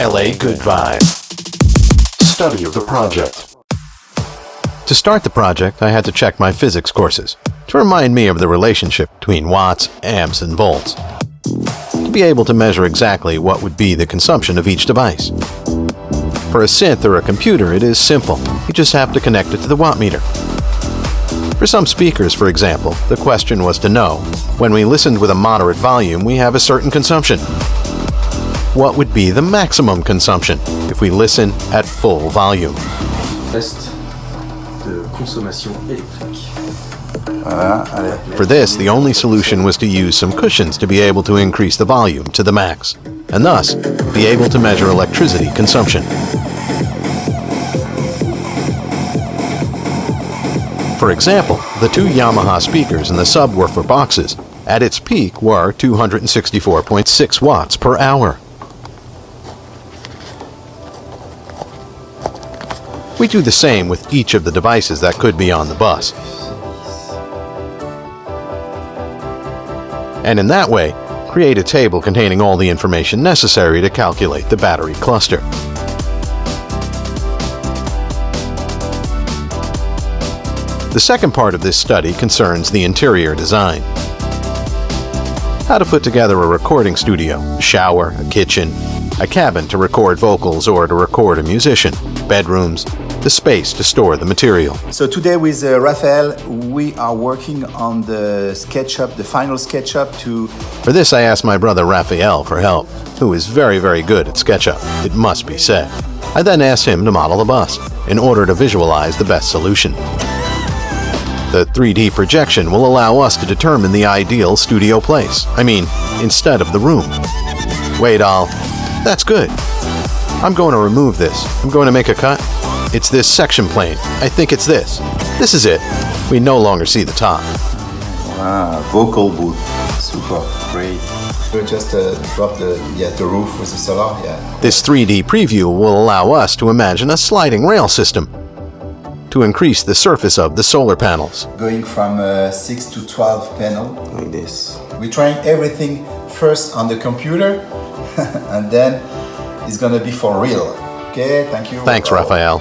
LAGOODVIBE. Study of the project. To start the project, I had to check my physics courses to remind me of the relationship between watts, amps, and volts, to be able to measure exactly what would be the consumption of each device. For a synth or a computer, it is simple. You just have to connect it to the wattmeter. For some speakers, for example, the question was to know, when we listened with a moderate volume, we have a certain consumption. What would be the maximum consumption if we listen at full volume? Test de consommation électrique. For this, the only solution was to use some cushions to be able to increase the volume to the max, and thus be able to measure electricity consumption. For example, the two Yamaha speakers in the subwoofer boxes at its peak were 264.6 watts per hour. We do the same with each of the devices that could be on the bus. And in that way, create a table containing all the information necessary to calculate the battery cluster. The second part of this study concerns the interior design. How to put together a recording studio, a shower, a kitchen, a cabin to record vocals or to record a musician, bedrooms, the space to store the material. So today with Raphael, we are working on the SketchUp, the final SketchUp to... For this, I asked my brother Raphael for help, who is very, very good at SketchUp, it must be said. I then asked him to model the bus in order to visualize the best solution. The 3D projection will allow us to determine the ideal studio place. I mean, instead of the room. Wait, that's good. I'm going to remove this. I'm going to make a cut. It's this section plane. I think it's this. This is it. We no longer see the top. Vocal booth. Super, great. We just drop the roof with the solar, yeah. This 3D preview will allow us to imagine a sliding rail system to increase the surface of the solar panels. Going from 6 to 12 panel. Like this. We're trying everything first on the computer and then it's gonna be for real. Okay, thank you. Thanks, Raphael.